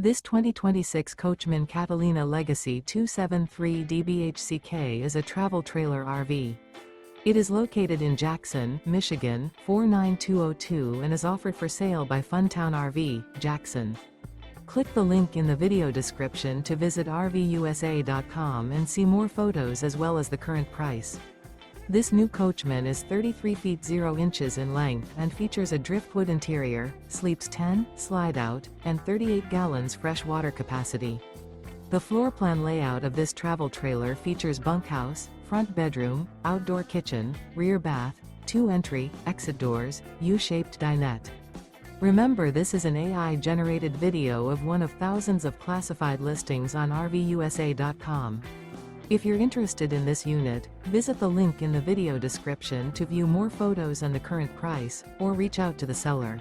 This 2026 Coachmen Catalina Legacy 273 DBHCK is a travel trailer RV. It is located in Jackson, Michigan, 49202 and is offered for sale by Funtown RV, Jackson. Click the link in the video description to visit RVUSA.com and see more photos as well as the current price. This new Coachmen is 33 feet 0 inches in length and features a driftwood interior, sleeps 10, slide-out, and 38 gallons fresh water capacity. The floor plan layout of this travel trailer features bunkhouse, front bedroom, outdoor kitchen, rear bath, 2 entry, exit doors, U-shaped dinette. Remember, this is an AI-generated video of one of thousands of classified listings on RVUSA.com. If you're interested in this unit, visit the link in the video description to view more photos and the current price, or reach out to the seller.